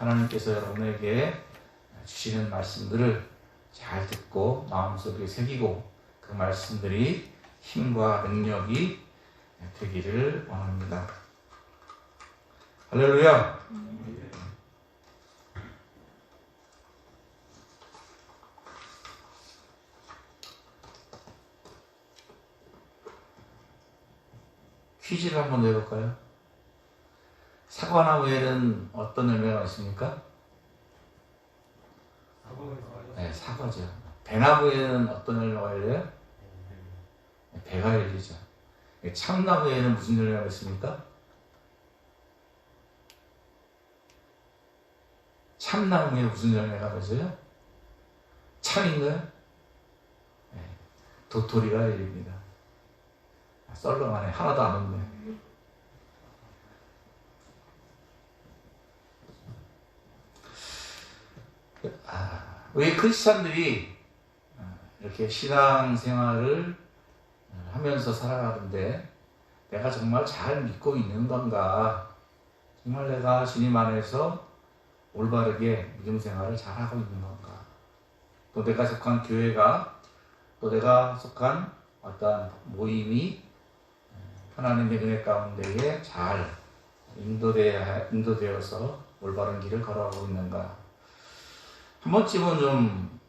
하나님께서 여러분에게 주시는 말씀들을 잘 듣고 마음속에 새기고 그 말씀들이 힘과 능력이 되기를 원합니다. 할렐루야. 퀴즈를 한번 내볼까요? 사과나무에는 어떤 열매가 있습니까? 네, 사과죠. 배나무에는 어떤 열매가 열려요? 배가 열리죠. 참나무에는 무슨 열매가 있습니까? 참나무에 무슨 열매가 있어요? 참인가요? 네, 도토리가 열립니다. 썰렁하네. 하나도 안 없네. 왜 크리스찬들이 이렇게 신앙생활을 하면서 살아가는데 내가 정말 잘 믿고 있는 건가? 정말 내가 주님 안에서 올바르게 믿음 생활을 잘하고 있는 건가? 또 내가 속한 교회가, 또 내가 속한 어떤 모임이 하나님의 은혜 가운데에 잘 인도되어서 올바른 길을 걸어가고 있는가? 한 번쯤은 좀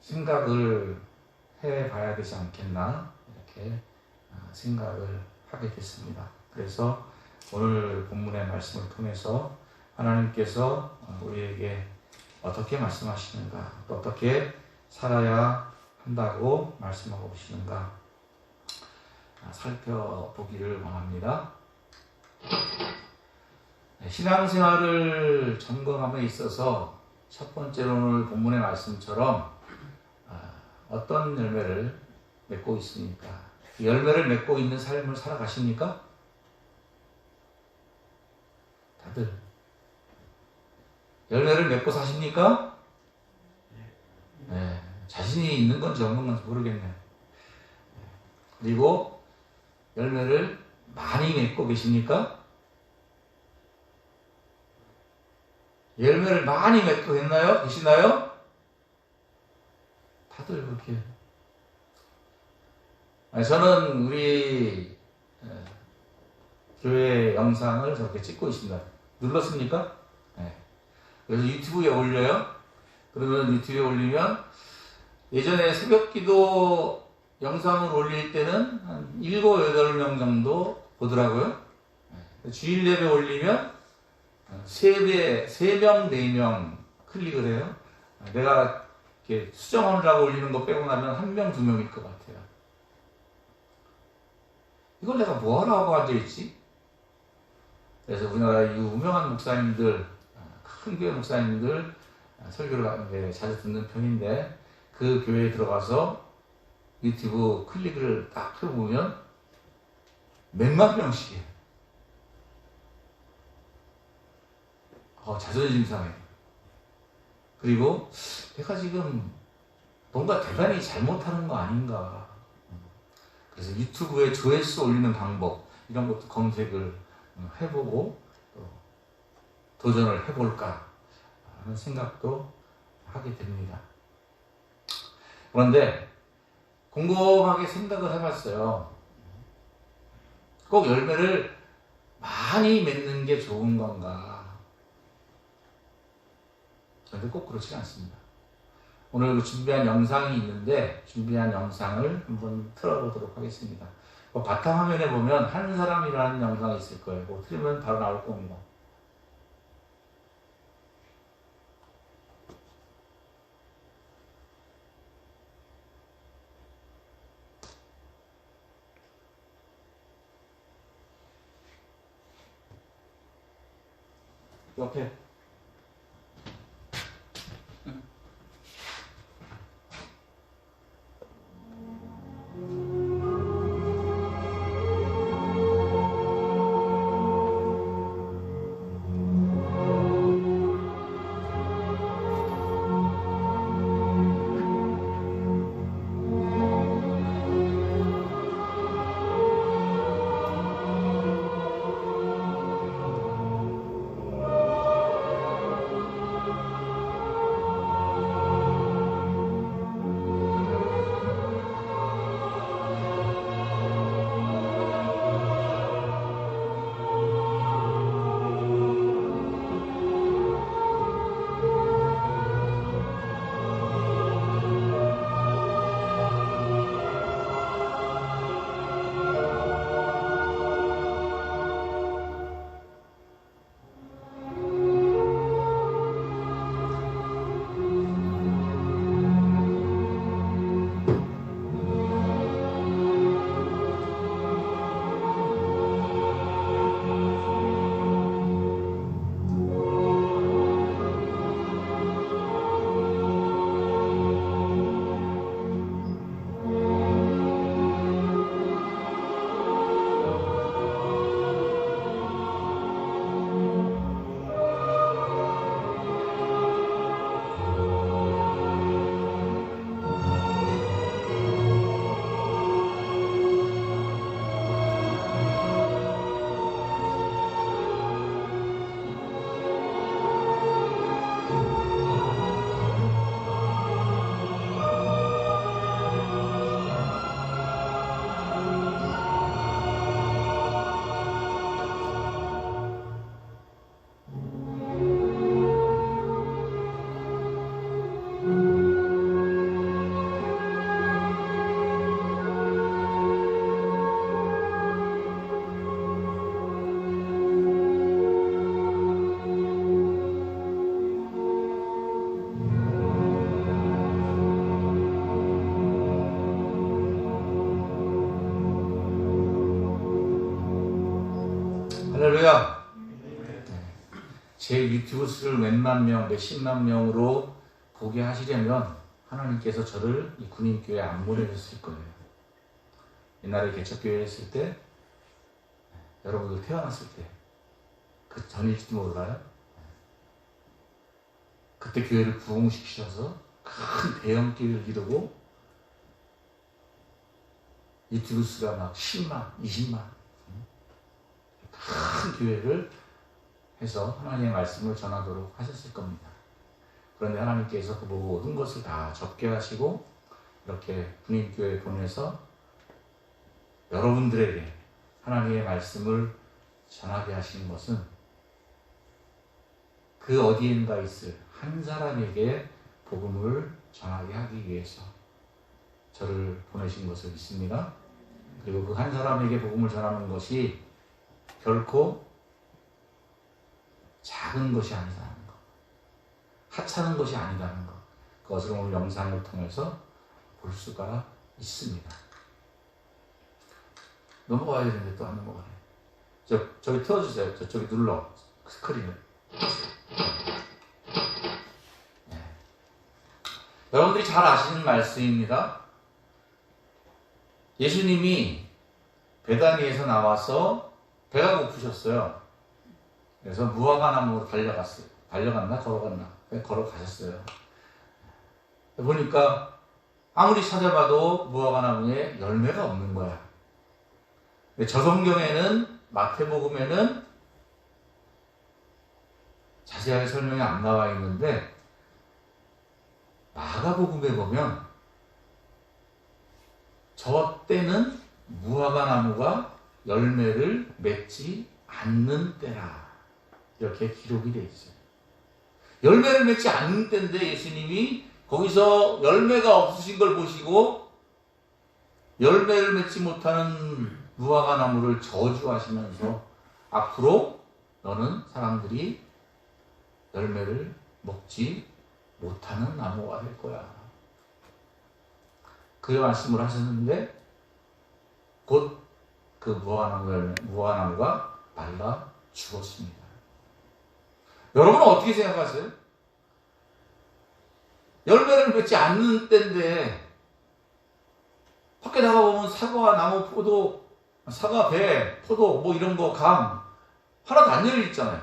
생각을 해봐야 되지 않겠나? 이렇게 생각을 하게 됐습니다. 그래서 오늘 본문의 말씀을 통해서 하나님께서 우리에게 어떻게 말씀하시는가, 또 어떻게 살아야 한다고 말씀하고 계시는가 살펴보기를 원합니다. 신앙생활을 점검함에 있어서 첫 번째로 오늘 본문의 말씀처럼 어떤 열매를 맺고 있습니까? 열매를 맺고 있는 삶을 살아가십니까? 다들 열매를 맺고 사십니까? 네, 자신이 있는 건지 없는 건지 모르겠네요. 그리고 열매를 많이 맺고 계십니까? 열매를 많이 맺고 계시나요? 다들 그렇게. 저는 우리 교회 영상을 저렇게 찍고 있습니다. 눌렀습니까? 네. 그래서 유튜브에 올려요. 그러면 유튜브에 올리면 예전에 새벽기도 영상을 올릴 때는 한 7, 8명 정도 보더라고요. 주일 예배 올리면 3명, 4명 클릭을 해요. 내가 이렇게 수정하느라고 올리는 거 빼고 나면 1명, 2명일 것 같아요. 이걸 내가 뭐하러 하고 앉아있지? 그래서 우리나라 유명한 목사님들, 큰 교회 목사님들 설교를 자주 듣는 편인데 그 교회에 들어가서 유튜브 클릭을 딱 해보면 몇만 명씩이에요. 자존심 상해. 그리고 내가 지금 뭔가 대단히 잘못하는 거 아닌가. 그래서 유튜브에 조회수 올리는 방법 이런 것도 검색을 해보고 또 도전을 해볼까 하는 생각도 하게 됩니다. 그런데 곰곰하게 생각을 해봤어요. 꼭 열매를 많이 맺는 게 좋은 건가? 그런데 꼭 그렇지 않습니다. 오늘 준비한 영상이 있는데 준비한 영상을 한번 틀어보도록 하겠습니다. 바탕화면에 보면 한 사람이라는 영상이 있을 거예요. 틀면 바로 나올 겁니다. 옆에 제 유튜브 수를 몇만 명, 몇십만 명으로 보게 하시려면 하나님께서 저를 이 군인교회에 안 보내셨을 거예요. 옛날에 개척교회 했을 때, 여러분들 태어났을 때, 그 전일지도 몰라요? 그때 교회를 부흥시키셔서 큰 대형 교회를 이루고 유튜브 수가 막 10만, 20만 큰 교회를 해서 하나님의 말씀을 전하도록 하셨을 겁니다. 그런데 하나님께서 그 모든 것을 다 접게 하시고 이렇게 군인교회에 보내서 여러분들에게 하나님의 말씀을 전하게 하시는 것은 그 어디엔가 있을 한 사람에게 복음을 전하게 하기 위해서 저를 보내신 것을 믿습니다. 그리고 그 한 사람에게 복음을 전하는 것이 결코 작은 것이 아니다는 것, 하찮은 것이 아니다는 것, 그것을 오늘 영상을 통해서 볼 수가 있습니다. 넘어가야 되는데 또 안 넘어가네. 저기 틀어주세요. 저쪽에 눌러, 스크린을. 네. 여러분들이 잘 아시는 말씀입니다. 예수님이 베다니에서 나와서 배가 고프셨어요. 그래서 무화과나무로 달려갔어요. 달려갔나? 걸어갔나? 걸어가셨어요. 보니까 아무리 찾아봐도 무화과나무에 열매가 없는 거야. 저 성경에는, 마태복음에는 자세하게 설명이 안 나와 있는데 마가복음에 보면 저 때는 무화과나무가 열매를 맺지 않는 때라, 이렇게 기록이 되어 있어요. 열매를 맺지 않는 때인데 예수님이 거기서 열매가 없으신 걸 보시고 열매를 맺지 못하는 무화과나무를 저주하시면서 앞으로 너는 사람들이 열매를 먹지 못하는 나무가 될 거야, 그 말씀을 하셨는데 곧 그 무화과나무가 말라 죽었습니다. 여러분은 어떻게 생각하세요? 열매를 맺지 않는 때인데 밖에 나가보면 사과, 나무, 포도, 사과, 배, 포도, 뭐 이런 거, 감 하나도 안 열려있잖아요.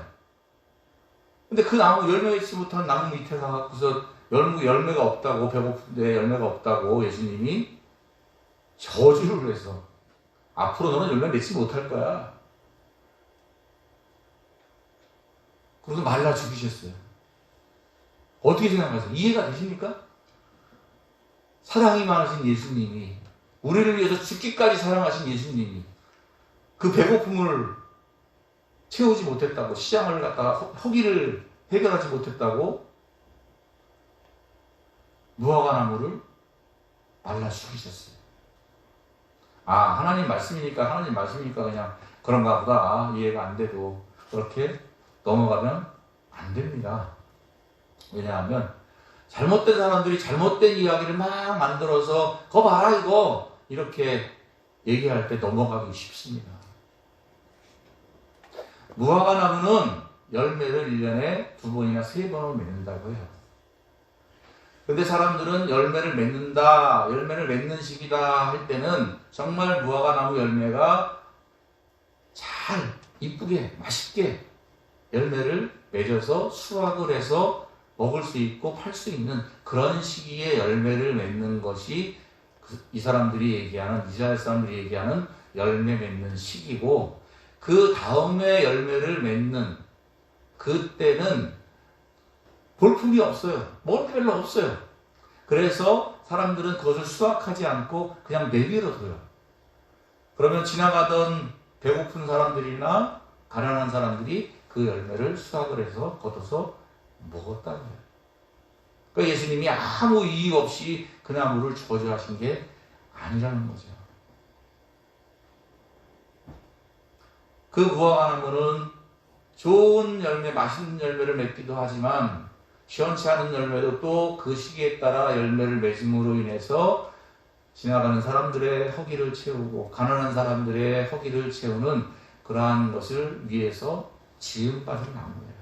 근데 그 나무, 열매 맺지 못한 나무 밑에 가서 열매가 없다고, 배고픈데 열매가 없다고 예수님이 저주를 해서 앞으로 너는 열매 맺지 못할 거야, 그래서 말라 죽이셨어요. 어떻게 생각하세요? 이해가 되십니까? 사랑이 많으신 예수님이, 우리를 위해서 죽기까지 사랑하신 예수님이 그 배고픔을 채우지 못했다고, 시장을 갖다가 허기를 해결하지 못했다고 무화과나무를 말라 죽이셨어요. 아, 하나님 말씀이니까 그냥 그런가 보다, 이해가 안 돼도 그렇게 넘어가면 안 됩니다. 왜냐하면 잘못된 사람들이 잘못된 이야기를 막 만들어서 거 봐라 이거 이렇게 얘기할 때 넘어가기 쉽습니다. 무화과나무는 열매를 1년에 2번이나 3번을 맺는다고 해요. 근데 사람들은 열매를 맺는다, 열매를 맺는 시기다 할 때는 정말 무화과나무 열매가 잘 이쁘게 맛있게 열매를 맺어서 수확을 해서 먹을 수 있고 팔 수 있는 그런 시기에 열매를 맺는 것이 이 사람들이 얘기하는, 이스라엘 사람들이 얘기하는 열매 맺는 시기고, 그 다음에 열매를 맺는 그때는 볼품이 없어요. 먹을 게 별로 없어요. 그래서 사람들은 그것을 수확하지 않고 그냥 내버려둬요. 그러면 지나가던 배고픈 사람들이나 가난한 사람들이 그 열매를 수확을 해서 걷어서 먹었다고 해요. 그러니까 예수님이 아무 이유 없이 그 나무를 저주하신 게 아니라는 거죠. 그 무화과나무는 좋은 열매, 맛있는 열매를 맺기도 하지만 시원치 않은 열매도 또 그 시기에 따라 열매를 맺음으로 인해서 지나가는 사람들의 허기를 채우고 가난한 사람들의 허기를 채우는 그러한 것을 위해서 지음받은 나무예요.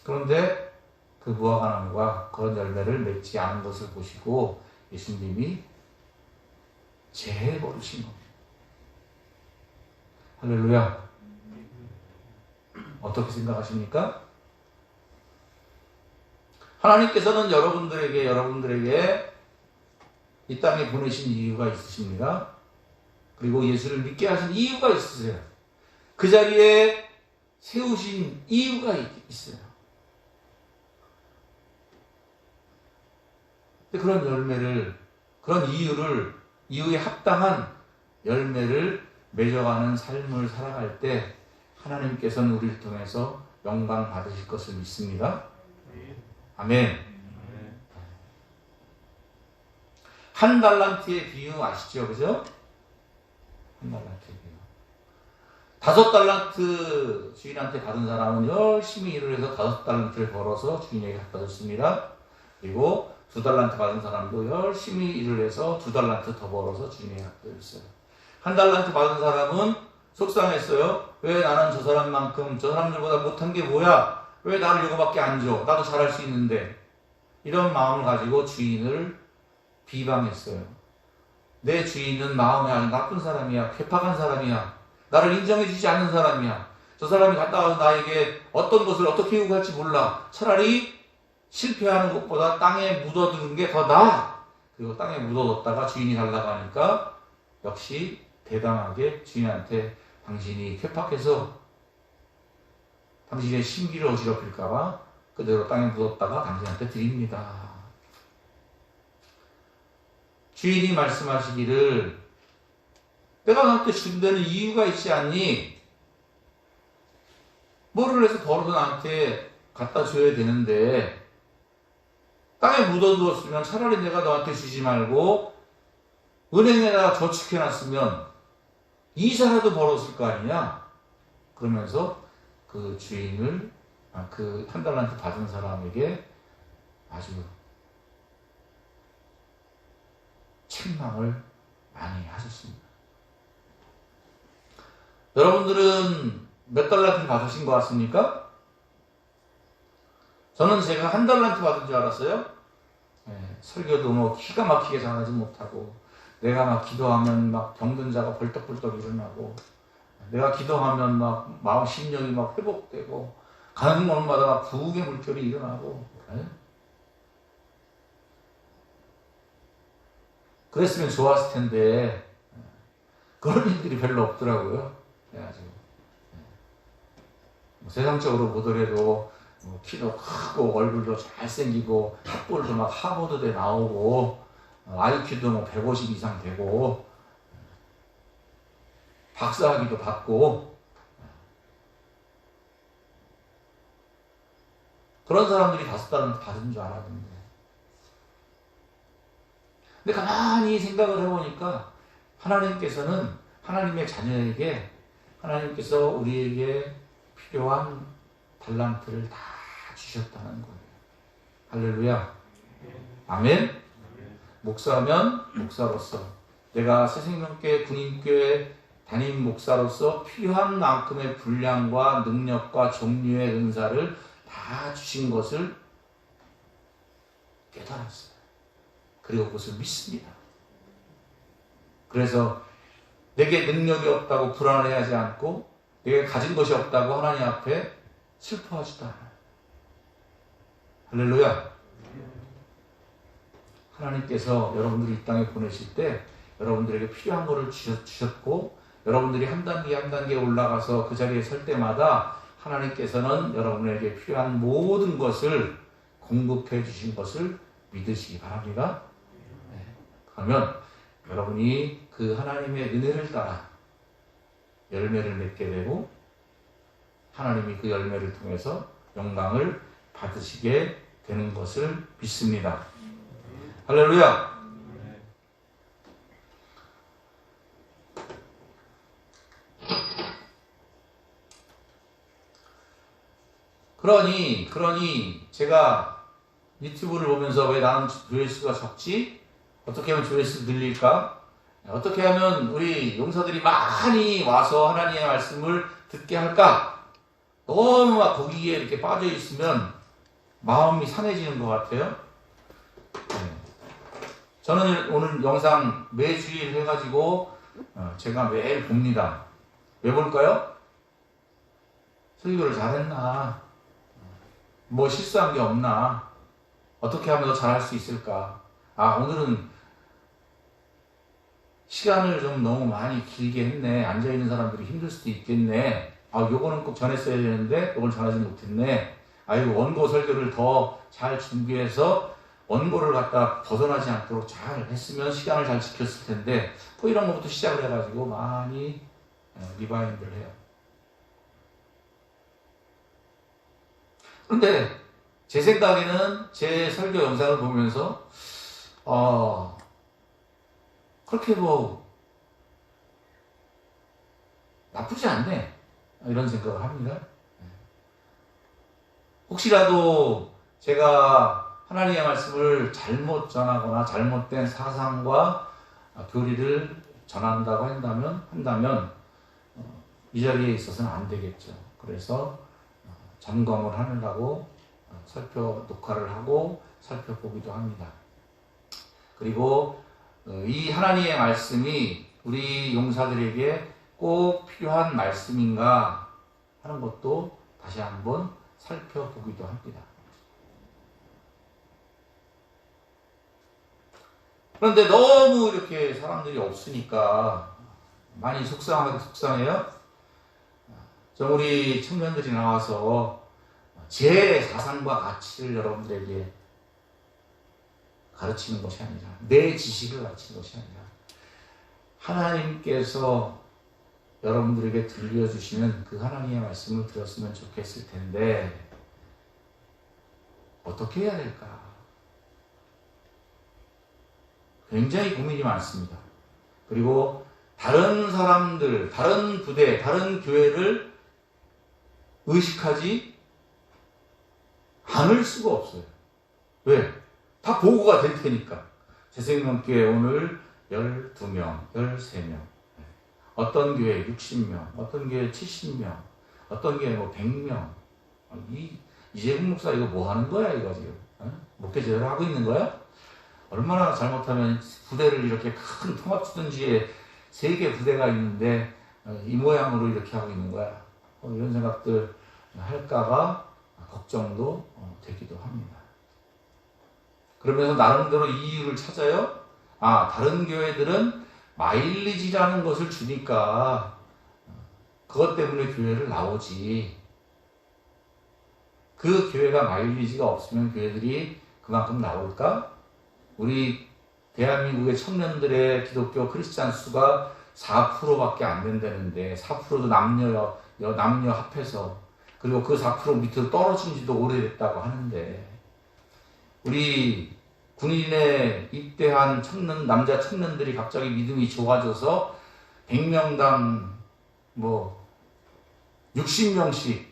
그런데 그 무화과 나무가 그런 열매를 맺지 않은 것을 보시고 예수님이 제해버리신 겁니다. 할렐루야. 어떻게 생각하십니까? 하나님께서는 여러분들에게 이 땅에 보내신 이유가 있으십니다. 그리고 예수를 믿게 하신 이유가 있으세요. 그 자리에 세우신 이유가 있어요. 그런 열매를, 그런 이유에 합당한 열매를 맺어가는 삶을 살아갈 때 하나님께서는 우리를 통해서 영광 받으실 것을 믿습니다. 아멘. 한 달란트의 비유 아시죠? 그죠? 한 달란트의 비유. 5달란트 주인한테 받은 사람은 열심히 일을 해서 5달란트를 벌어서 주인에게 갖다 줬습니다. 그리고 2달란트 받은 사람도 열심히 일을 해서 2달란트 더 벌어서 주인에게 갖다 줬어요. 한 달란트 받은 사람은 속상했어요. 왜 나는 저 사람만큼, 저 사람들보다 못한 게 뭐야? 왜 나를 이거밖에 안 줘? 나도 잘할 수 있는데. 이런 마음을 가지고 주인을 비방했어요. 내 주인은 마음이 아주 나쁜 사람이야. 괴팍한 사람이야. 나를 인정해주지 않는 사람이야. 저 사람이 갔다 와서 나에게 어떤 것을 어떻게 요구할지 몰라. 차라리 실패하는 것보다 땅에 묻어두는 게 더 나아. 그리고 땅에 묻어뒀다가 주인이 달라고 하니까 역시 대담하게 주인한테 당신이 괴팍해서 당신의 심기를 어지럽힐까봐 그대로 땅에 묻었다가 당신한테 드립니다. 주인이 말씀하시기를 내가 너한테 준 데는 이유가 있지 않니? 뭐를 해서 벌어서 나한테 갖다 줘야 되는데 땅에 묻어두었으면 차라리 내가 너한테 주지 말고 은행에다가 저축해놨으면 이자라도 벌었을 거 아니냐? 그러면서 그 주인을, 그 한 달란트 받은 사람에게 아주 책망을 많이 하셨습니다. 여러분들은 몇 달란트 받으신 것 같습니까? 저는 제가 한 달란트 받은 줄 알았어요. 설교도 뭐 기가 막히게 잘하지 못하고, 내가 막 기도하면 막 병든 자가 벌떡벌떡 일어나고, 내가 기도하면 막 마음 심령이 막 회복되고, 가는 곳마다 막 부흥의 물결이 일어나고, 그랬으면 좋았을 텐데 그런 일들이 별로 없더라고요. 그래가지고 세상적으로 보더라도 키도 크고 얼굴도 잘생기고 학벌도 막 하버드대 나오고 IQ도 뭐 150 이상 되고 박사학위도 받고 그런 사람들이 5달란트 받은 줄 알았는데, 근데 가만히 생각을 해보니까 하나님께서는 하나님의 자녀에게, 하나님께서 우리에게 필요한 달란트를 다 주셨다는 거예요. 할렐루야. 아멘. 목사면 목사로서, 내가 새생명교회 군인교회 담임 목사로서 필요한 만큼의 분량과 능력과 종류의 은사를 다 주신 것을 깨달았어요. 그리고 그것을 믿습니다. 그래서 내게 능력이 없다고 불안해하지 않고, 내게 가진 것이 없다고 하나님 앞에 슬퍼하지도 않아요. 할렐루야. 하나님께서 여러분들을 이 땅에 보내실 때 여러분들에게 필요한 것을 주셨고, 여러분들이 한 단계 한 단계 올라가서 그 자리에 설 때마다 하나님께서는 여러분에게 필요한 모든 것을 공급해 주신 것을 믿으시기 바랍니다. 그러면 여러분이 그 하나님의 은혜를 따라 열매를 맺게 되고, 하나님이 그 열매를 통해서 영광을 받으시게 되는 것을 믿습니다. 할렐루야. 그러니 제가 유튜브를 보면서 왜 나는 조회수가 적지? 어떻게 하면 조회수 늘릴까? 어떻게 하면 우리 용사들이 많이 와서 하나님의 말씀을 듣게 할까? 너무 막 거기에 이렇게 빠져 있으면 마음이 상해지는 것 같아요. 네. 저는 오늘 영상 매주일 해가지고 제가 매일 봅니다. 왜 볼까요? 설교를 잘했나? 뭐 실수한 게 없나? 어떻게 하면 더 잘할 수 있을까? 아, 오늘은 시간을 좀 너무 많이 길게 했네. 앉아있는 사람들이 힘들 수도 있겠네. 아, 요거는 꼭 전했어야 되는데 요걸 전하지 못했네. 아이고, 원고 설교를 더 잘 준비해서 원고를 갖다 벗어나지 않도록 잘 했으면 시간을 잘 지켰을 텐데, 뭐 이런 것부터 시작을 해가지고 많이 리바인드를 해요. 그런데 제 생각에는 제 설교 영상을 보면서 그렇게 뭐 나쁘지 않네, 이런 생각을 합니다. 혹시라도 제가 하나님의 말씀을 잘못 전하거나 잘못된 사상과 교리를 전한다고 한다면 이 자리에 있어서는 안 되겠죠. 그래서 점검을 하느라고 녹화를 하고 살펴보기도 합니다. 그리고 이 하나님의 말씀이 우리 용사들에게 꼭 필요한 말씀인가 하는 것도 다시 한번 살펴보기도 합니다. 그런데 너무 이렇게 사람들이 없으니까 많이 속상해요. 우리 청년들이 나와서 제 사상과 가치를 여러분들에게 가르치는 것이 아니라, 내 지식을 가르치는 것이 아니라 하나님께서 여러분들에게 들려주시는 그 하나님의 말씀을 들었으면 좋겠을 텐데 어떻게 해야 될까? 굉장히 고민이 많습니다. 그리고 다른 사람들, 다른 부대, 다른 교회를 의식하지 않을 수가 없어요. 왜? 다 보고가 될 테니까. 새생명교회 오늘 12명, 13명. 어떤 교회 60명, 어떤 교회 70명, 어떤 교회 뭐 100명. 이재국 목사 이거 뭐 하는 거야, 이거 지금? 목회 제대로 하고 있는 거야? 얼마나 잘못하면 부대를 이렇게 큰 통합주둔지에 3개 부대가 있는데 이 모양으로 이렇게 하고 있는 거야. 이런 생각들 할까봐 걱정도 되기도 합니다. 그러면서 나름대로 이유를 찾아요. 다른 교회들은 마일리지라는 것을 주니까 그것 때문에 교회를 나오지. 그 교회가 마일리지가 없으면 교회들이 그만큼 나올까? 우리 대한민국의 청년들의 기독교 크리스찬 수가 4%밖에 안 된다는데, 4%도 남녀 합해서, 그리고 그 4% 밑으로 떨어진 지도 오래됐다고 하는데, 우리 군인에 입대한 남자 청년들이 갑자기 믿음이 좋아져서 100명당 60명씩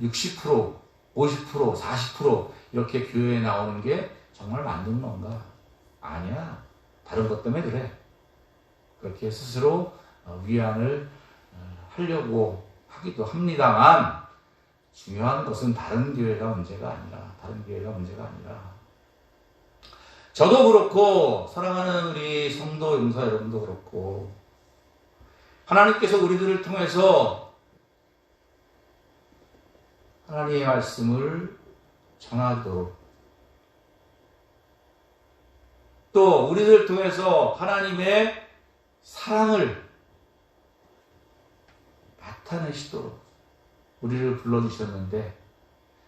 60%, 50%, 40% 이렇게 교회에 나오는 게 정말 맞는 건가? 아니야. 다른 것 때문에 그래. 그렇게 스스로 위안을 하려고 하기도 합니다만, 중요한 것은 다른 교회가 문제가 아니라, 저도 그렇고 사랑하는 우리 성도 용사 여러분도 그렇고, 하나님께서 우리들을 통해서 하나님의 말씀을 전하도록, 또 우리들을 통해서 하나님의 사랑을 나타내시도록 우리를 불러주셨는데,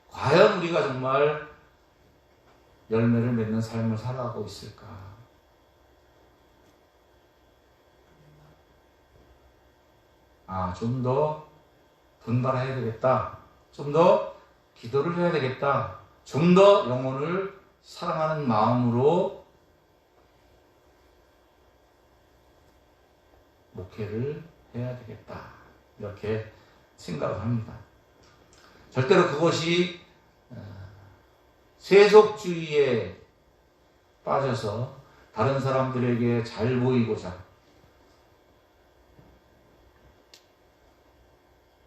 과연 우리가 정말 열매를 맺는 삶을 살아가고 있을까? 좀 더 분발해야 되겠다. 좀 더 기도를 해야 되겠다. 좀 더 영혼을 사랑하는 마음으로 목회를 해야 되겠다. 이렇게 생각을 합니다. 절대로 그것이 세속주의에 빠져서 다른 사람들에게 잘 보이고자,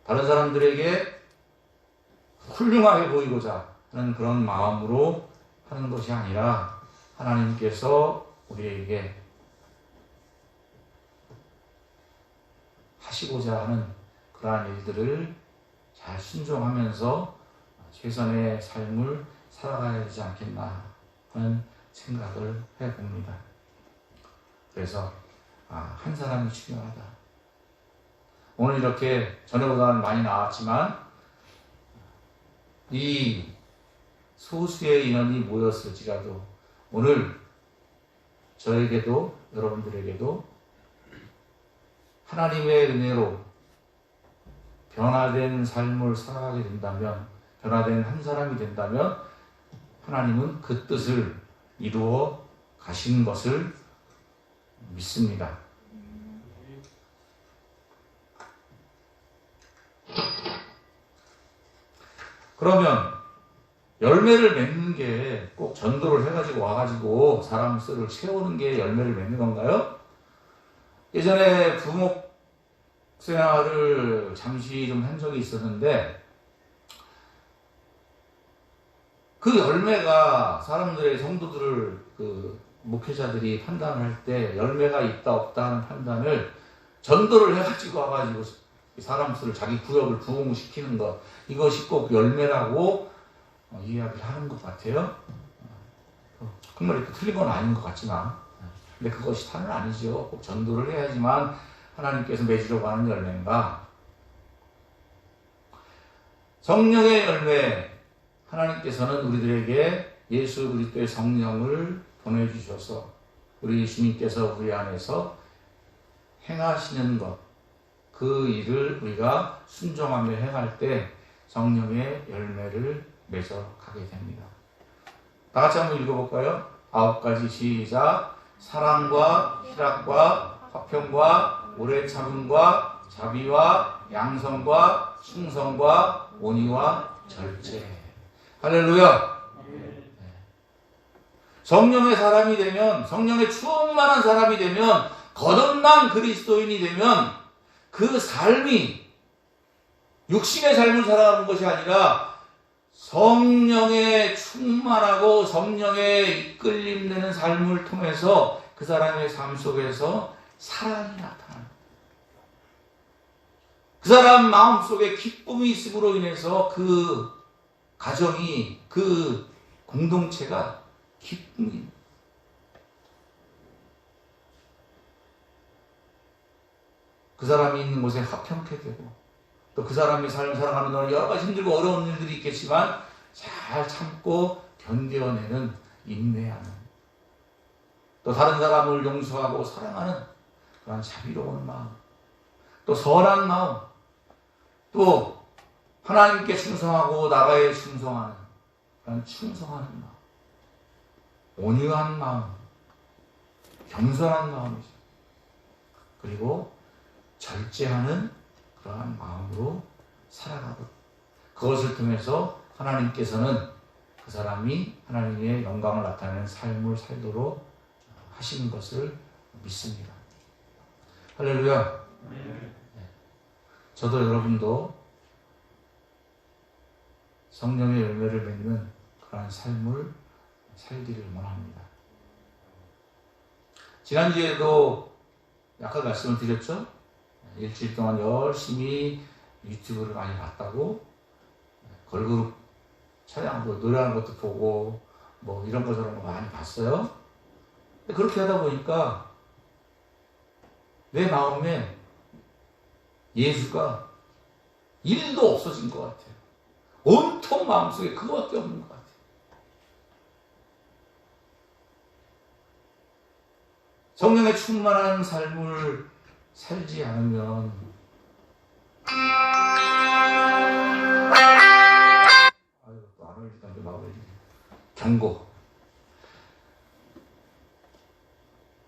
다른 사람들에게 훌륭하게 보이고자 하는 그런 마음으로 하는 것이 아니라 하나님께서 우리에게 하시고자 하는 그러한 일들을 잘 순종하면서 최선의 삶을 살아가야 되지 않겠나 하는 생각을 해봅니다. 그래서 한 사람이 중요하다. 오늘 이렇게 전에보다는 많이 나왔지만 이 소수의 인원이 모였을지라도 오늘 저에게도 여러분들에게도 하나님의 은혜로 변화된 삶을 살아가게 된다면, 변화된 한 사람이 된다면 하나님은 그 뜻을 이루어 가신 것을 믿습니다. 그러면 열매를 맺는 게 꼭 전도를 해가지고 와가지고 사람 수를 채우는 게 열매를 맺는 건가요? 예전에 부목 생활을 잠시 좀 한 적이 있었는데 그 열매가 사람들의 성도들을 목회자들이 판단할 때 열매가 있다 없다 하는 판단을 전도를 해가지고 와가지고 사람 수를 자기 구역을 부흥시키는 것, 이것이 꼭 열매라고 이야기를 하는 것 같아요. 그 말이 틀린 건 아닌 것 같지만, 근데 그것이 다는 아니죠. 꼭 전도를 해야지만 하나님께서 맺으려고 하는 열매인가? 성령의 열매, 하나님께서는 우리들에게 예수 그리스도의 성령을 보내주셔서 우리 주님께서 우리 안에서 행하시는 것, 그 일을 우리가 순종하며 행할 때 성령의 열매를 맺어 가게 됩니다. 다 같이 한번 읽어볼까요? 9가지 시작. 사랑과 희락과 화평과 오래 참음과 자비와 양성과 충성과 온유와 절제. 할렐루야. 성령의 사람이 되면, 성령의 충만한 사람이 되면, 거듭난 그리스도인이 되면 그 삶이 육신의 삶을 살아가는 것이 아니라 성령의 충만하고 성령의 이끌림 되는 삶을 통해서 그 사람의 삶 속에서 사랑이 나타납니다. 그 사람 마음속에 기쁨이 있음으로 인해서 그 가정이, 그 공동체가 기쁨입니다. 그 사람이 있는 곳에 화평케 되고, 또 그 사람이 삶을 살아가는 동안 여러 가지 힘들고 어려운 일들이 있겠지만 잘 참고 견뎌내는, 인내하는, 또 다른 사람을 용서하고 사랑하는 그런 자비로운 마음, 또 선한 마음, 또 하나님께 충성하고 나라에 충성하는 그런 충성하는 마음, 온유한 마음, 겸손한 마음이죠. 그리고 절제하는 그러한 마음으로 살아가고, 그것을 통해서 하나님께서는 그 사람이 하나님의 영광을 나타내는 삶을 살도록 하시는 것을 믿습니다. 할렐루야. 저도 여러분도 성령의 열매를 맺는 그러한 삶을 살기를 원합니다. 지난주에도 약간 말씀을 드렸죠? 일주일 동안 열심히 유튜브를 많이 봤다고, 걸그룹 촬영하고 노래하는 것도 보고 뭐 이런 거 저런 거 많이 봤어요. 그렇게 하다 보니까 내 마음에 예수가 1도 없어진 것 같아요. 온통 마음속에 그것밖에 없는 것 같아요. 성령의 충만한 삶을 살지 않으면 또 안 올리던데 막 올리네. 경고.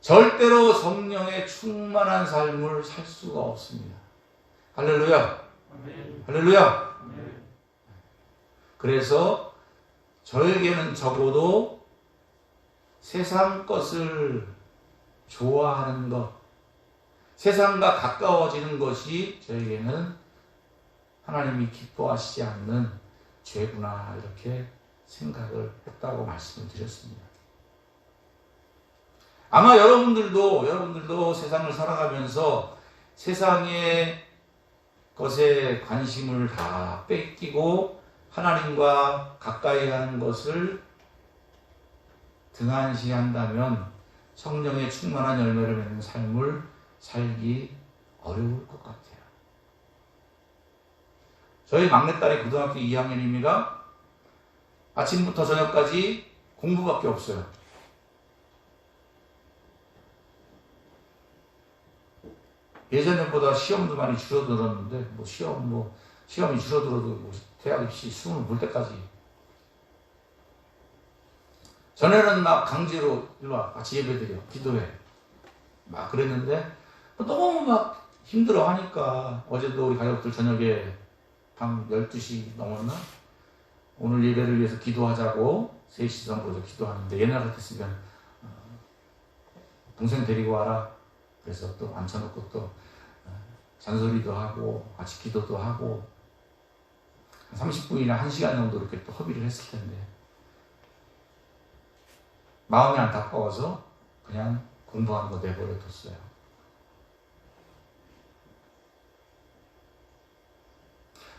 절대로 성령의 충만한 삶을 살 수가 없습니다. 할렐루야. 할렐루야. 그래서 저에게는 적어도 세상 것을 좋아하는 것, 세상과 가까워지는 것이 저에게는 하나님이 기뻐하시지 않는 죄구나 이렇게 생각을 했다고 말씀을 드렸습니다. 아마 여러분들도 세상을 살아가면서 세상의 것에 관심을 다 뺏기고 하나님과 가까이 하는 것을 등한시한다면 성령의 충만한 열매를 맺는 삶을 살기 어려울 것 같아요. 저희 막내딸이 고등학교 2학년입니다. 아침부터 저녁까지 공부밖에 없어요. 예전보다 시험도 많이 줄어들었는데 시험이 줄어들어도 대학 입시 수능을 볼 때까지. 전에는 막 강제로 일로 와 같이 예배드려 기도해 막 그랬는데 너무 막 힘들어 하니까 어제도 우리 가족들 저녁에 밤 12시 넘었나? 오늘 예배를 위해서 기도하자고 3시 정도로 기도하는데 옛날 같았으면 동생 데리고 와라. 그래서 또 앉혀놓고 또 잔소리도 하고 같이 기도도 하고 30분이나 1시간 정도 이렇게 또 허비를 했을 텐데 마음이 안타까워서 그냥 공부하는 거 내버려 뒀어요.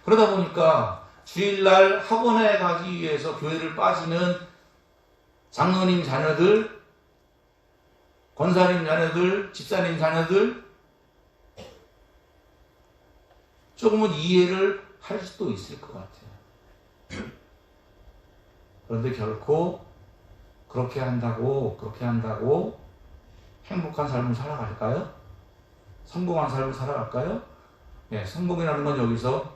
그러다 보니까 주일날 학원에 가기 위해서 교회를 빠지는 장로님 자녀들, 권사님 자녀들, 집사님 자녀들 조금은 이해를 할 수도 있을 것 같아요. 그런데 결코 그렇게 한다고 행복한 삶을 살아갈까요? 성공한 삶을 살아갈까요? 네, 성공이라는 건 여기서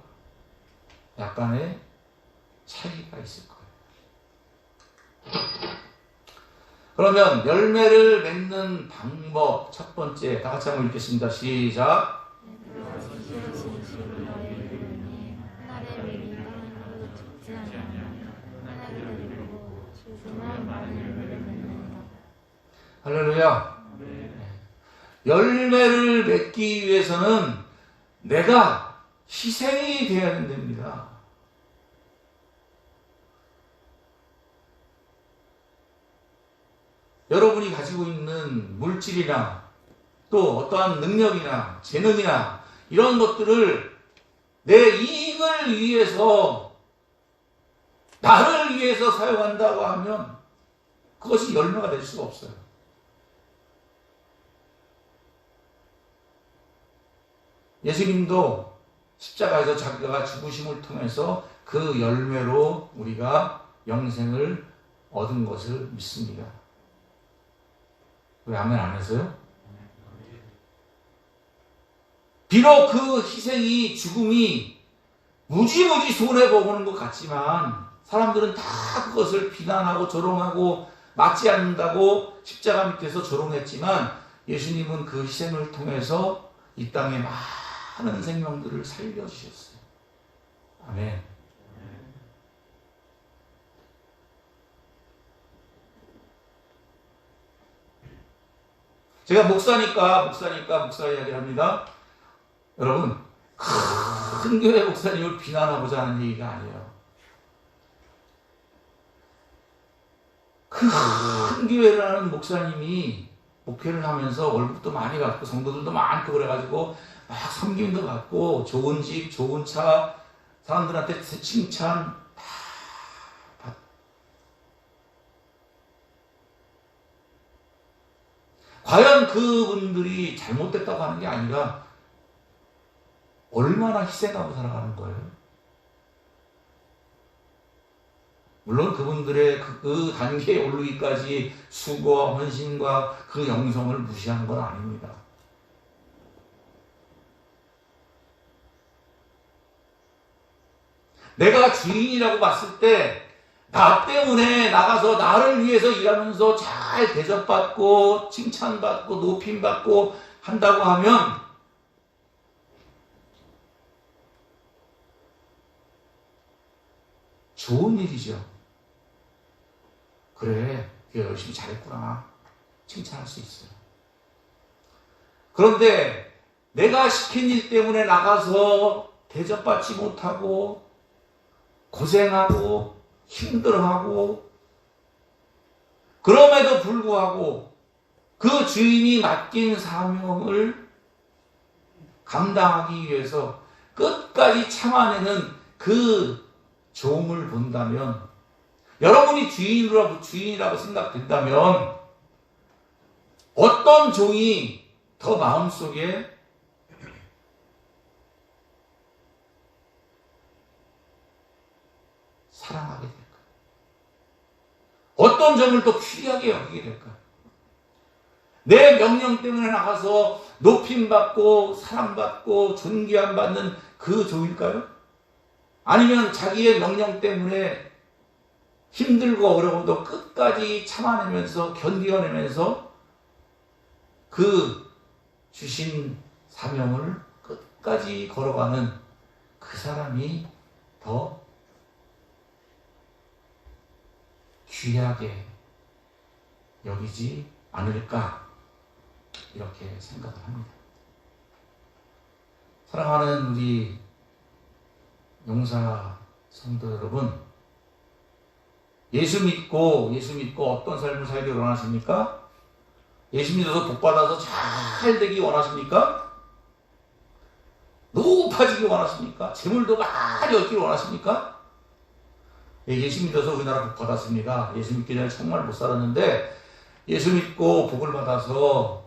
약간의 차이가 있을 거예요. 그러면 열매를 맺는 방법 첫 번째 다 같이 한번 읽겠습니다. 시작. 할렐루야. 열매를 맺기 위해서는 내가 희생이 되어야 된답니다. 여러분이 가지고 있는 물질이나 또 어떠한 능력이나 재능이나 이런 것들을 내 이익을 위해서 나를 위해서 사용한다고 하면 그것이 열매가 될 수가 없어요. 예수님도 십자가에서 자기가 죽으심을 통해서 그 열매로 우리가 영생을 얻은 것을 믿습니다. 왜 아멘 안 해서요? 비록 그 희생이 죽음이 무지무지 손해보는 것 같지만 사람들은 다 그것을 비난하고 조롱하고 맞지 않는다고 십자가 밑에서 조롱했지만 예수님은 그 희생을 통해서 이 땅에 많은 생명들을 살려주셨어요. 아멘. 제가 목사니까 목사 이야기를 합니다. 여러분, 큰 교회 목사님을 비난하고자 하는 얘기가 아니에요. 큰 교회를 하는 목사님이 목회를 하면서 월급도 많이 받고 성도들도 많고 그래가지고 막 섬김도 받고 좋은 집, 좋은 차, 사람들한테 칭찬 다 받고. 과연 그분들이 잘못됐다고 하는 게 아니라 얼마나 희생하고 살아가는 거예요. 물론 그분들의 그 단계에 오르기까지 수고와 헌신과 그 영성을 무시하는 건 아닙니다. 내가 주인이라고 봤을 때 나 때문에 나가서 나를 위해서 일하면서 잘 대접받고 칭찬받고 높임받고 한다고 하면 좋은 일이죠. 그래, 열심히 잘했구나. 칭찬할 수 있어요. 그런데 내가 시킨 일 때문에 나가서 대접받지 못하고 고생하고 힘들어하고 그럼에도 불구하고 그 주인이 맡긴 사명을 감당하기 위해서 끝까지 참아내는 그 종을 본다면, 여러분이 주인이라고 생각된다면 어떤 종이 더 마음속에 사랑하게 될까? 어떤 점을 더 귀하게 여기게 될까? 내 명령 때문에 나가서 높임받고 사랑받고 존귀함 받는 그 종일까요? 아니면 자기의 명령 때문에 힘들고 어려워도 끝까지 참아내면서 견디어내면서 그 주신 사명을 끝까지 걸어가는 그 사람이 더 귀하게 여기지 않을까, 이렇게 생각을 합니다. 사랑하는 우리 용사 성도 여러분, 예수 믿고 어떤 삶을 살기 원하십니까? 예수 믿어서 복받아서 잘 되기 원하십니까? 높아지기 원하십니까? 재물도 많이 얻기를 원하십니까? 예수 믿어서 우리나라 복 받았습니다. 예수 믿기 전에 정말 못 살았는데 예수 믿고 복을 받아서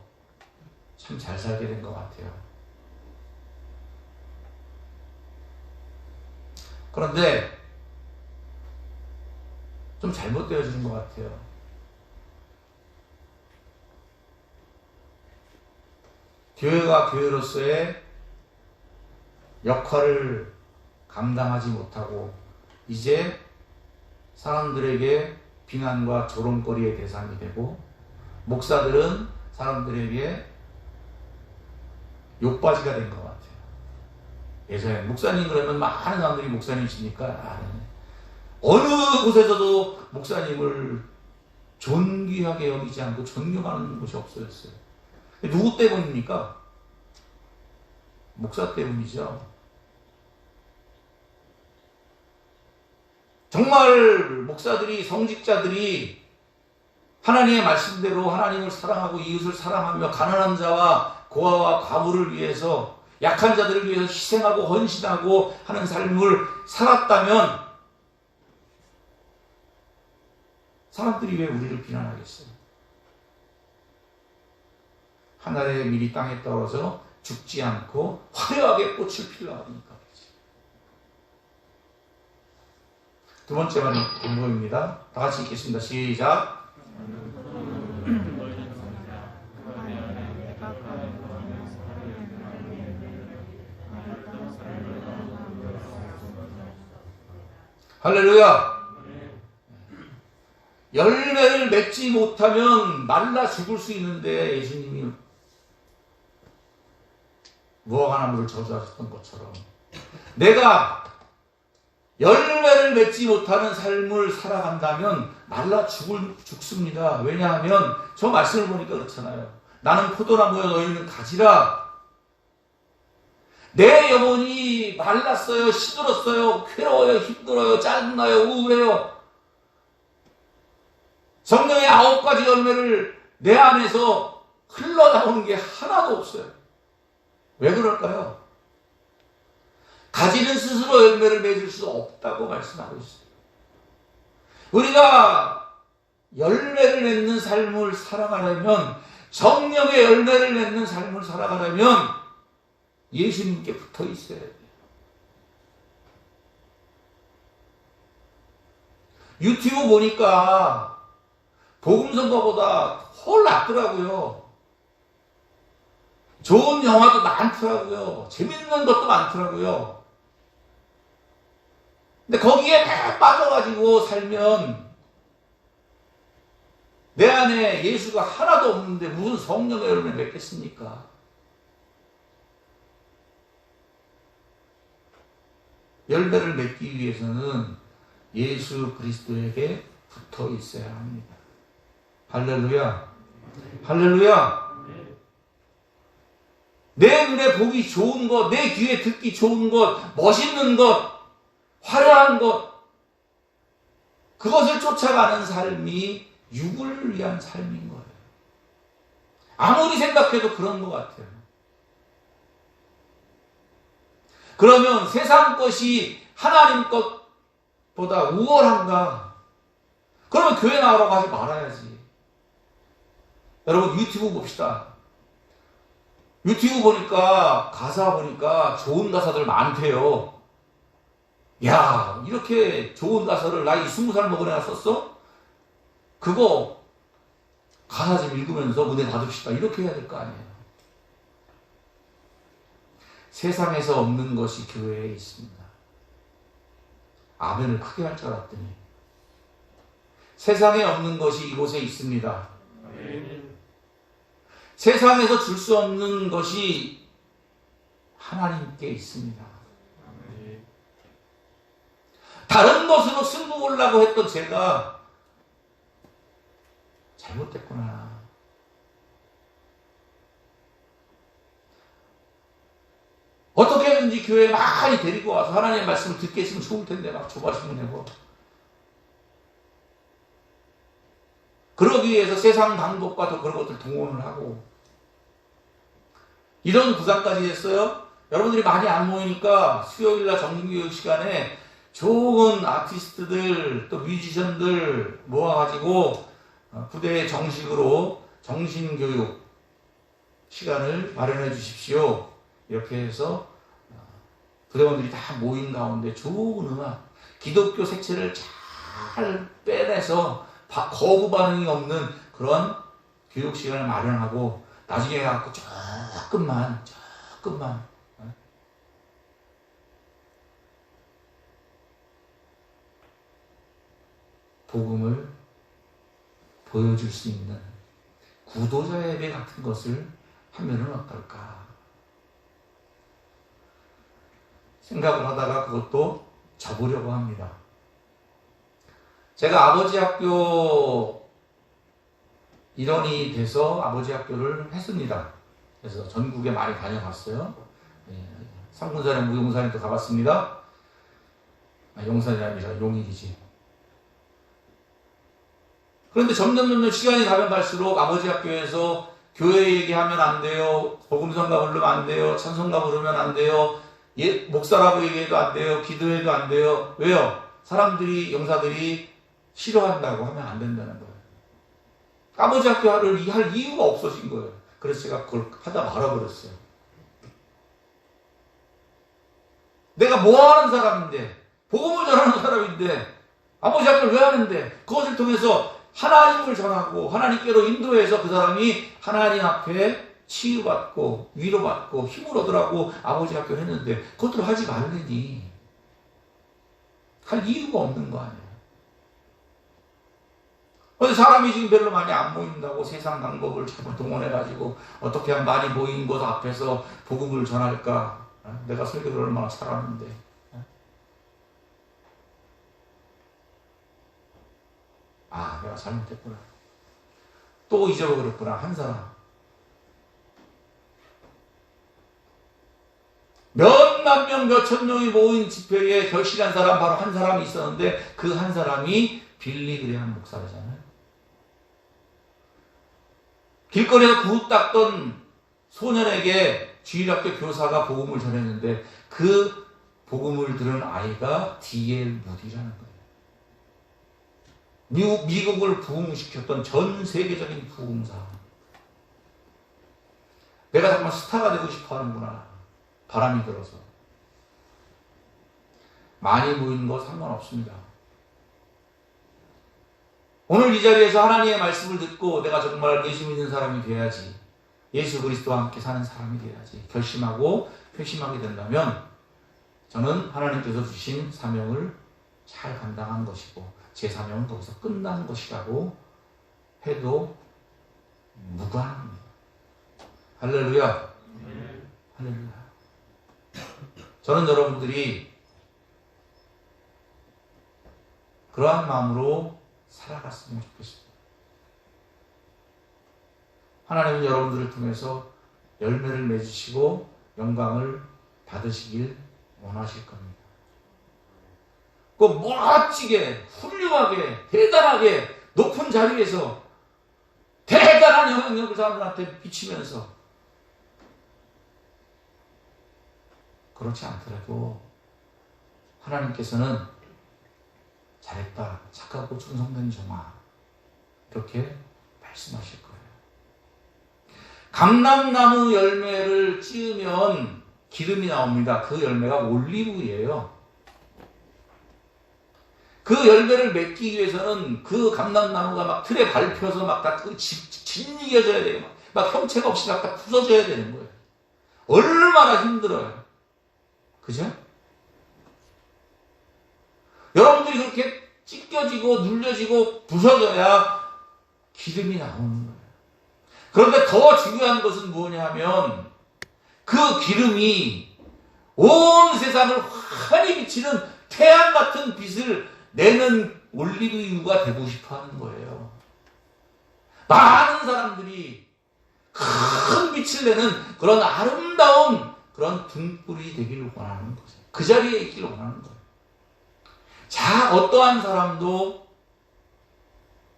참 잘 살게 된 것 같아요. 그런데 좀 잘못되어지는 것 같아요. 교회가 교회로서의 역할을 감당하지 못하고 이제 사람들에게 비난과 조롱거리의 대상이 되고, 목사들은 사람들에게 욕바지가 된 것 같아요. 예전에 목사님 그러면 많은 사람들이 목사님이시니까 어느 곳에서도 목사님을 존귀하게 여기지 않고 존경하는 곳이 없어졌어요. 누구 때문입니까? 목사 때문이죠. 정말 목사들이, 성직자들이 하나님의 말씀대로 하나님을 사랑하고 이웃을 사랑하며 가난한 자와 고아와 과부를 위해서, 약한 자들을 위해서 희생하고 헌신하고 하는 삶을 살았다면 사람들이 왜 우리를 비난하겠어요? 하늘의 밀이 땅에 떨어져 죽지 않고 화려하게 꽃을 피우려고 하니까. 두 번째 방법입니다. 다 같이 읽겠습니다. 시작. 할렐루야. 열매를 맺지 못하면 말라 죽을 수 있는데, 예수님이 무화과 나무를 저주하셨던 것처럼 내가 열매를 맺지 못하는 삶을 살아간다면 말라 죽습니다. 왜냐하면 저 말씀을 보니까 그렇잖아요. 나는 포도나무여 너희는 가지라. 내 영혼이 말랐어요. 시들었어요. 괴로워요. 힘들어요. 짜증나요. 우울해요. 성령의 9가지 열매를 내 안에서 흘러나오는 게 하나도 없어요. 왜 그럴까요? 가지는 스스로 열매를 맺을 수 없다고 말씀하고 있어요. 우리가 열매를 맺는 삶을 살아가려면, 성령의 열매를 맺는 삶을 살아가려면 예수님께 붙어 있어야 돼요. 유튜브 보니까 복음성가보다 훨 낫더라고요. 좋은 영화도 많더라고요. 재밌는 것도 많더라고요. 근데 거기에 다 빠져가지고 살면 내 안에 예수가 하나도 없는데 무슨 성령의 열매를 맺겠습니까? 열매를 맺기 위해서는 예수 그리스도에게 붙어 있어야 합니다. 할렐루야. 할렐루야. 내 눈에 보기 좋은 것, 내 귀에 듣기 좋은 것, 멋있는 것, 화려한 것, 그것을 쫓아가는 삶이 육을 위한 삶인 거예요. 아무리 생각해도 그런 것 같아요. 그러면 세상 것이 하나님 것보다 우월한가? 그러면 교회 나오라고 하지 말아야지. 여러분 유튜브 봅시다. 유튜브 보니까 가사 보니까 좋은 가사들 많대요. 야, 이렇게 좋은 가사를 나이 20살 먹은 애가 썼어? 그거 가사 좀 읽으면서 은혜 받읍시다. 이렇게 해야 될 거 아니에요. 세상에서 없는 것이 교회에 있습니다. 아멘을 크게 할 줄 알았더니 세상에 없는 것이 이곳에 있습니다. 아멘. 세상에서 줄 수 없는 것이 하나님께 있습니다. 아멘. 다른 것으로 승부 보려고 했던 제가 잘못됐구나. 어떻게든지 교회에 많이 데리고 와서 하나님의 말씀을 듣게 했으면 좋을 텐데 막 조바심을 내고 그러기 위해서 세상 방법과 더 그런 것들 동원을 하고 이런 구상까지 했어요. 여러분들이 많이 안 모이니까 수요일날 정신교육 시간에 좋은 아티스트들 또 뮤지션들 모아가지고 부대에 정식으로 정신교육 시간을 마련해 주십시오. 이렇게 해서 부대원들이 다 모인 가운데 좋은 음악, 기독교 색채를 잘 빼내서 거부 반응이 없는 그런 교육 시간을 마련하고 나중에 갖고 조금만 복음을 보여줄 수 있는 구도자 예배 같은 것을 하면은 어떨까 생각을 하다가 그것도 접으려고 합니다. 제가 아버지 학교 일원이 돼서 아버지 학교를 했습니다. 그래서 전국에 많이 다녀갔어요. 상군산에 무용산에도 가봤습니다. 용산이 아니라 용인이지. 그런데 점점 시간이 가면 갈수록 아버지 학교에서 교회 얘기하면 안 돼요. 복음성가 부르면 안 돼요. 찬송가 부르면 안 돼요. 목사라고 얘기해도 안 돼요. 기도해도 안 돼요. 왜요? 사람들이, 용사들이 싫어한다고 하면 안 된다는 거예요. 아버지 학교를 할 이유가 없어진 거예요. 그래서 제가 그걸 하다 말아버렸어요. 내가 뭐 하는 사람인데, 복음을 전하는 사람인데, 아버지 학교를 왜 하는데, 그것을 통해서 하나님을 전하고 하나님께로 인도해서 그 사람이 하나님 앞에 치유받고 위로받고 힘을 얻으라고 아버지 학교 했는데 그것들을 하지 말래니 할 이유가 없는 거 아니에요. 근데 사람이 지금 별로 많이 안 모인다고 세상 방법을 자꾸 동원해가지고 어떻게 하면 많이 모인 곳 앞에서 복음을 전할까? 내가 설교를 얼마나 잘하는데. 아, 내가 잘못했구나. 또 잊어버렸구나, 한 사람. 몇만 명, 몇천 명이 모인 집회에 결실한 사람 바로 한 사람이 있었는데 그 한 사람이 빌리 그레함 목사잖아요. 길거리에서 구두 닦던 소년에게 주일학교 교사가 복음을 전했는데 그 복음을 들은 아이가 D.L. 무디라는 거예요. 미국을 부흥시켰던 전 세계적인 부흥사. 내가 정말 스타가 되고 싶어 하는구나. 바람이 들어서. 많이 모이는 거 상관없습니다. 오늘 이 자리에서 하나님의 말씀을 듣고 내가 정말 예수 믿는 사람이 돼야지. 예수 그리스도와 함께 사는 사람이 돼야지. 결심하고 회심하게 된다면 저는 하나님께서 주신 사명을 잘 감당한 것이고 제 사명은 거기서 끝난 것이라고 해도 무관합니다. 할렐루야. 할렐루야. 저는 여러분들이 그러한 마음으로 살아갔으면 좋겠습니다. 하나님은 여러분들을 통해서 열매를 맺으시고 영광을 받으시길 원하실 겁니다. 꼭 멋지게, 훌륭하게, 대단하게 높은 자리에서 대단한 영향력을 사람들한테 비치면서 그렇지 않더라도 하나님께서는 잘했다, 착하고 충성된 종아, 이렇게 말씀하실 거예요. 감람나무 열매를 찌우면 기름이 나옵니다. 그 열매가 올리브유예요. 그 열매를 맺기 위해서는 그 감람나무가 막 틀에 밟혀서 막 다 짓이겨져야 돼요. 막 형체가 없이 막 다 부서져야 되는 거예요. 얼마나 힘들어요. 그죠? 여러분들이 그렇게 찢겨지고 눌려지고 부서져야 기름이 나오는 거예요. 그런데 더 중요한 것은 뭐냐면 그 기름이 온 세상을 환히 비치는 태양 같은 빛을 내는 올리브유가 되고 싶어 하는 거예요. 많은 사람들이 큰 빛을 내는 그런 아름다운 그런 등불이 되기를 원하는 거죠. 그 자리에 있기를 원하는 거예요. 자, 어떠한 사람도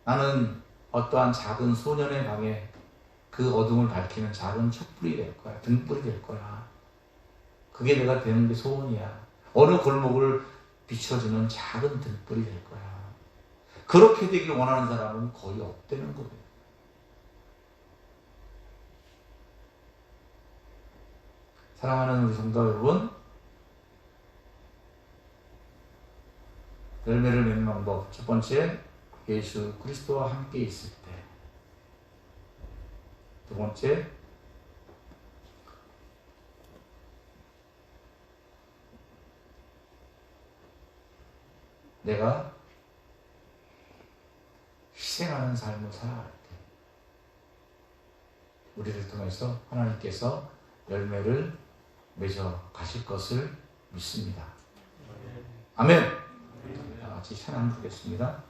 나는 어떠한 작은 소년의 방에 그 어둠을 밝히는 작은 촛불이 될 거야. 등불이 될 거야. 그게 내가 되는 게 소원이야. 어느 골목을 비춰주는 작은 등불이 될 거야. 그렇게 되길 원하는 사람은 거의 없다는 거예요. 사랑하는 우리 성도 여러분, 열매를 맺는 방법. 첫 번째, 예수 그리스도와 함께 있을 때. 두 번째, 내가 희생하는 삶을 살아갈 때 우리를 통해서 하나님께서 열매를 맺어 가실 것을 믿습니다. 아멘. 같이 찬양 부르겠습니다.